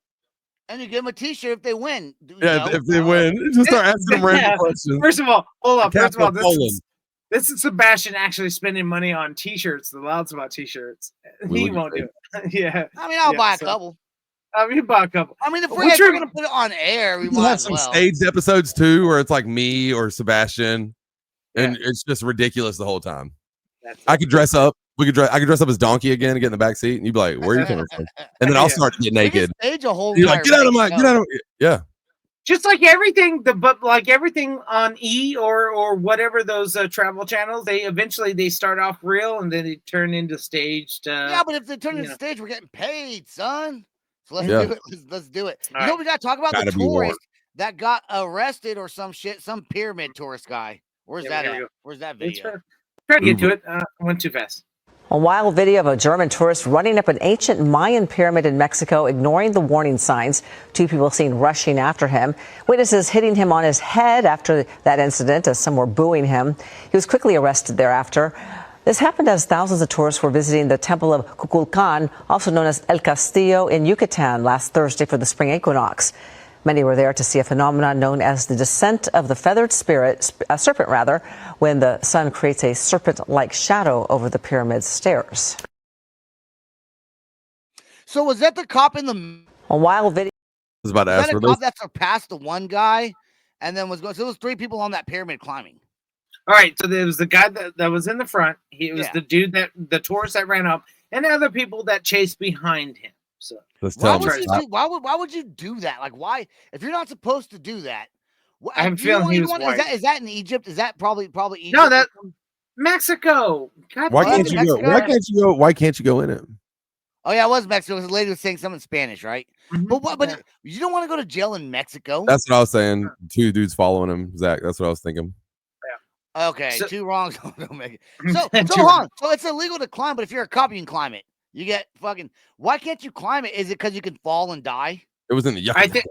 And you give them a T-shirt if they win. If they win, just start asking them random questions. First of all, hold up. First of all, this is Sebastian actually spending money on T-shirts, the Loud Spot T-shirts. He won't do it. Yeah. I mean, I'll buy a couple. I mean, buy a couple. I mean, if we're going to put it on air, we might have some staged episodes too, where it's like me or Sebastian, and it's just ridiculous the whole time. I could dress up. I could dress up as Donkey again and get in the back seat, and you'd be like, "Where are you coming from?" And then I'll start to get naked. Stage a whole. You're like, "Get out of my, get out of my." Yeah. Just like everything, like everything on E or whatever those travel channels, they eventually start off real and then they turn into staged. Yeah, but if they turn into stage, we're getting paid, son. So let's do it. Let's do it. You know, we got to talk about the tourist that got arrested or some shit, some pyramid tourist guy. Where's that at? Where's that video? Try to get to it. I went too fast. A wild video of a German tourist running up an ancient Mayan pyramid in Mexico, ignoring the warning signs. Two people seen rushing after him. Witnesses hitting him on his head after that incident as some were booing him. He was quickly arrested thereafter. This happened as thousands of tourists were visiting the temple of Kukulkan, also known as El Castillo in Yucatan, last Thursday for the spring equinox. Many were there to see a phenomenon known as the descent of the feathered serpent, when the sun creates a serpent-like shadow over the pyramid's stairs. So was that the cop in the wild video? I was about to ask for this. That surpassed the one guy, and then was going. So there was three people on that pyramid climbing. All right, so there was the guy that was in the front. He was the dude the tourist that ran up, and the other people that chased behind him. So why would you do that? Like, why? If you're not supposed to do that, I have a feeling he was white. Is that in Egypt? Is that probably Egypt? No, that Mexico. God, why can't you go? Why can't you go? Why can't you go in it? Oh yeah, it was Mexico. The lady was saying something in Spanish, right? Mm-hmm. But you don't want to go to jail in Mexico. That's what I was saying. Two dudes following him, Zach. That's what I was thinking. Yeah. Okay, two wrongs don't make it. So hold on. So it's illegal to climb, but if you're a cop, you can climb it. You get fucking. Why can't you climb it? Is it because you can fall and die? It was in the. I think.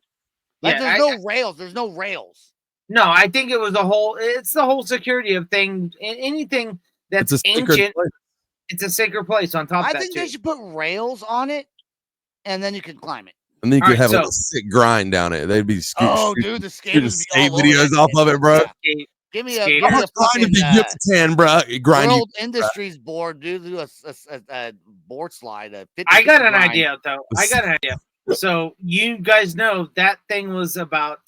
There's no rails. There's no rails. No, I think it was it's the whole security of thing. Anything that's ancient. It's a sacred place on top of that. I think they should put rails on it, and then you can climb it. And then you could have a sick grind down it. They'd be dude, the skate videos off of it, bro. Yeah. Give me a fucking Yucatan, bro. Grind World Industries board, dude. Do a board slide. I got an idea, though. So you guys know that thing was about,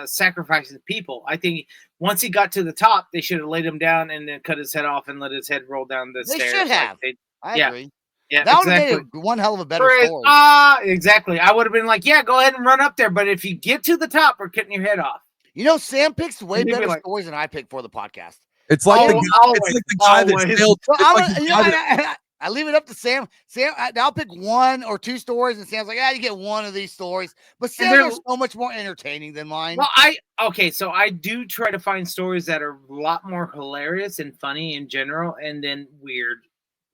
sacrificing people. I think once he got to the top, they should have laid him down and then cut his head off and let his head roll down the stairs. They should have. I agree. Yeah, that would have made one hell of a better story. Exactly. I would have been like, yeah, go ahead and run up there. But if you get to the top, we're cutting your head off. You know, Sam picks way better stories than I pick for the podcast. It's like the guy that failed. I leave it up to Sam. I'll pick one or two stories, and Sam's like, you get one of these stories. But Sam is so much more entertaining than mine. Well, so I do try to find stories that are a lot more hilarious and funny in general, and then weird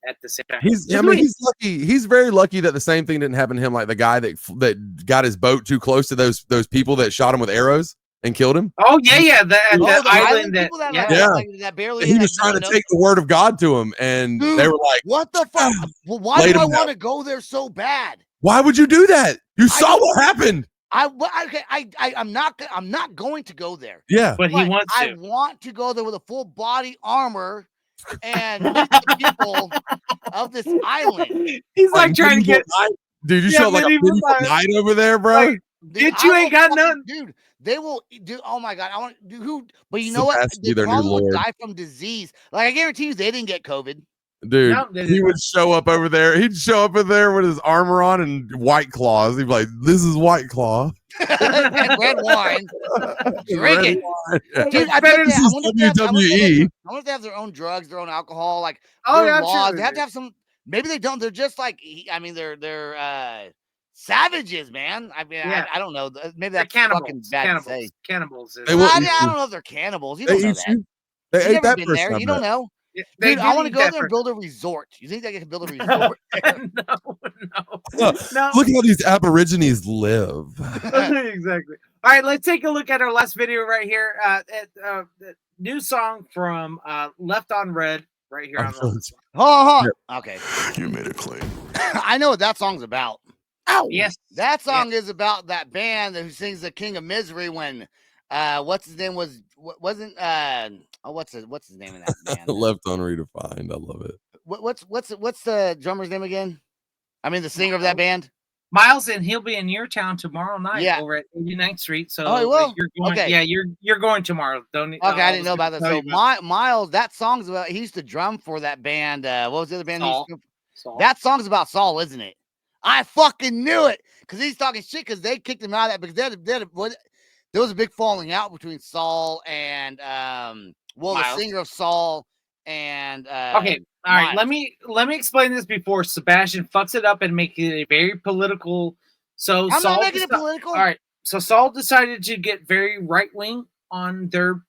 at the same time. He's lucky. He's very lucky that the same thing didn't happen to him, like the guy that got his boat too close to those people that shot him with arrows and killed him. Oh yeah, the island that barely. He was trying to take the word of God to him, and they were like, "What the fuck? Well, why do I want to go there so bad? Why would you do that? You saw what happened." I'm not going to go there. Yeah, but he wants to. I want to go there with a full body armor and meet the people of this island. He's like trying to get. Dude, you show like a medieval night over there, bro. Like, you ain't got none, dude. They will do. Oh my god, I want to do who? But you know what? They probably would die from disease. Like I guarantee you, they didn't get COVID. Dude, he would show up over there. He'd show up over there with his armor on and White Claws. He'd be like, "This is White Claw." And red wine. Drink it. Yeah. Dude, I bet WWE. I wonder if they have their own drugs, their own alcohol. Like, laws. They have to have some. Maybe they don't. They're just like. They're savages, man. I mean, I don't know. Maybe that's cannibals. Fucking bad to say. Cannibals. I don't know if they're cannibals. You don't know that. They ate that been there. You don't know. Dude, I want to go there and build a resort. You think they can build a resort? No. Look how these Aborigines live. Exactly. All right, let's take a look at our last video right here. The new song from Left on Red right here. Okay. You made a claim. I know what that song's about. Oh, yes. That song is about that band who sings the King of Misery when what's his name what's his name in that band? Left Unredefined. I love it. What's the drummer's name again? I mean the singer of that band? Miles, and he'll be in your town tomorrow night over at 89th Street. So he will? You're going, you're going tomorrow. I didn't know about that. So Miles, that song's about, he used to drum for that band. What was the other band? Saul. That song's about Saul, isn't it? I fucking knew it because he's talking shit because they kicked him out of that because there was a big falling out between Saul and Miles. The singer of Saul and okay. All right, let me explain this before Sebastian fucks it up and make it a very political. So I'm Saul not making it political. All right, so Saul decided to get very right wing on their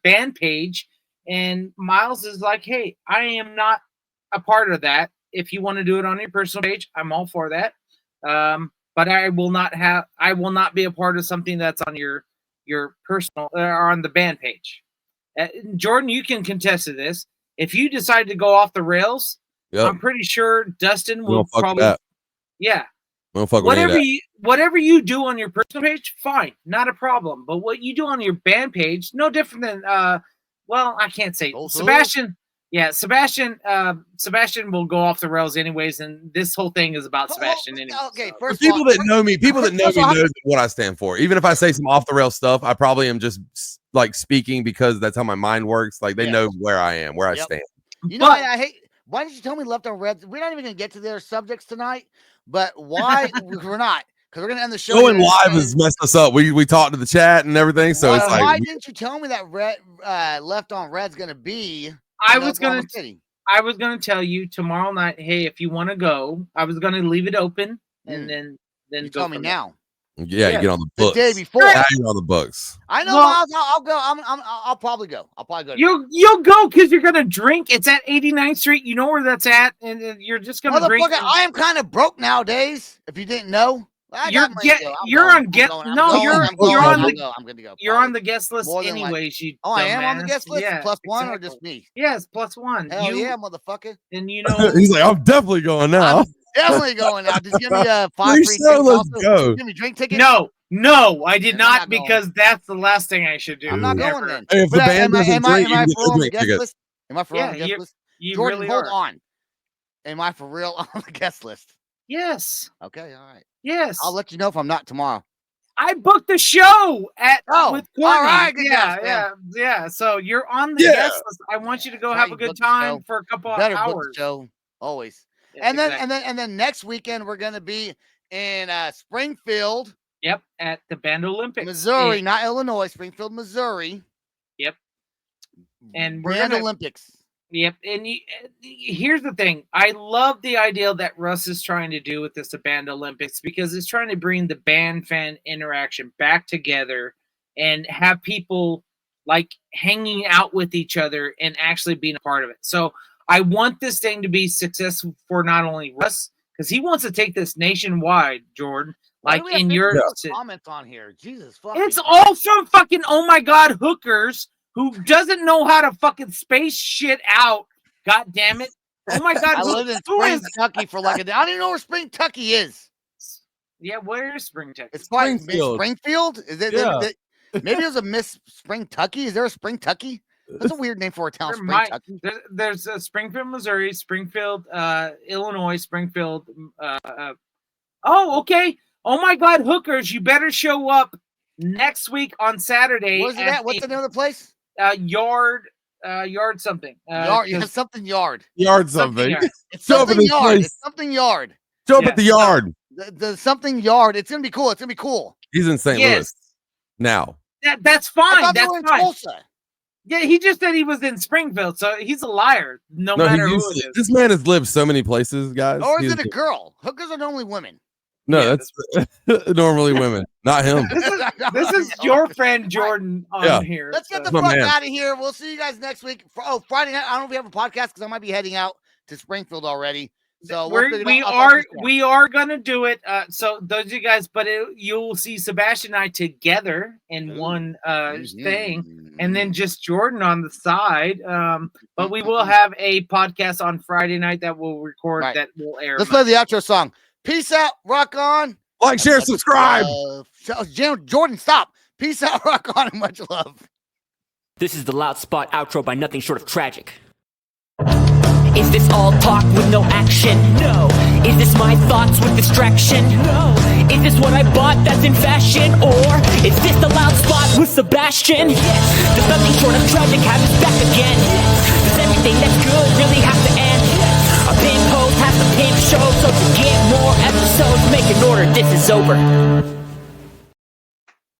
band page, and Miles is like, "Hey, I am not a part of that. If you want to do it on your personal page, I'm all for that. But I will not be a part of something that's on your personal or on the band page." Jordan, you can contest to this. If you decide to go off the rails, I'm pretty sure Dustin will probably. Yeah. Whatever you do on your personal page, fine, not a problem. But what you do on your band page, no different than well, I can't say Sebastian. Yeah, Sebastian will go off the rails anyways, and this whole thing is about Sebastian anyway. Okay, for people that know me know what I stand for. Even if I say some off the rail stuff, I probably am just like speaking because that's how my mind works. Like they know where I am, where I stand. You know, I hate. Why did you tell me Left on Red? We're not even gonna get to their subjects tonight, but why we're not? Because we're gonna end the show. Going live has messed us up. We talked to the chat and everything, so it's like. Why didn't you tell me that Left on Red's gonna be? I was gonna tell you tomorrow night. Hey, if you want to go, I was gonna leave it open, and then you tell me now. Yeah, you get on the books. The day before. Now you're on the books. I know. Well, I'll go. I'll probably go. You'll go because you're gonna drink. It's at 89th Street. You know where that's at, and you're just gonna drink. I am kind of broke nowadays. If you didn't know. You're on the guest list anyways. I am on the guest list. Yeah, +1 or just me? Yes, +1. Hell yeah, motherfucker! And you know he's like, I'm definitely going now. Definitely going now. Just give me 5 free drinks. Let's go. Give me drink tickets. No, I did not because that's the last thing I should do. I'm not going then. Hey, if the band doesn't drink, you can get the drink tickets. Am I for real on the guest list? Jordan, hold on. Am I for real on the guest list? Yes. Okay. All right. Yes. I'll let you know if I'm not tomorrow. I booked the show with Courtney. All right. Yeah. So you're on the guest list. I want you to go have a good time for a couple of hours. Book the show always. Yeah, and then next weekend we're gonna be in Springfield. Yep, at the Band-O-Lympics, Missouri, not Illinois. Springfield, Missouri. Yep. And Band-O-Lympics. Yep, and here's the thing. I love the idea that Russ is trying to do with this Band-O-Lympics because it's trying to bring the band-fan interaction back together and have people like hanging out with each other and actually being a part of it. So I want this thing to be successful for not only Russ, because he wants to take this nationwide, Jordan. Like in your comments on here. Jesus fucking. It's all from fucking oh my god hookers who doesn't know how to fucking space shit out. God damn it. Oh my god. I lived in Spring Tucky for like a day. I don't even know where Spring Tucky is. Yeah, where is Spring Tucky? It's Springfield. Is it? Yeah. Maybe there's a Miss Spring Tucky. Is there a Spring Tucky? That's a weird name for a town. There's Springfield, Missouri, Springfield, Illinois, Springfield. Oh, okay. Oh my God, hookers! You better show up next week on Saturday. Where's it at? What's the name of the place? Yard something. Yard something. Yard something. It's something yard. It's something yard. Show up at the yard. The something yard. It's gonna be cool. He's in St. Louis now. That's fine. That's fine. Tulsa. Yeah, he just said he was in Springfield, so he's a liar. No matter who it is. This man has lived so many places, guys. Or is it a girl? Hookers are normally women. No, that's normally women. Not him. This is your friend Jordan on here. Let's get the fuck out of here. We'll see you guys next week. Friday night. I don't know if we have a podcast because I might be heading out to Springfield already. So we are gonna do it. So those of you guys, but you'll see Sebastian and I together in one thing, and then just Jordan on the side. But we will have a podcast on Friday night that we'll record that will air. Let's play the outro song. Peace out, rock on. Like, share, subscribe. Jordan, stop. Peace out, rock on, and much love. This is the Loud Spot outro by Nothing Short of Tragic. Is this all talk with no action? No. Is this my thoughts with distraction? No. Is this what I bought that's in fashion? Or is this the Loud Spot with Sebastian? Yes. Does Nothing Short of Tragic have his back again? Yes. Does everything that's good really have to end? Yes. A pimp host has to pimp show, so to get more episodes, make an order, this is over.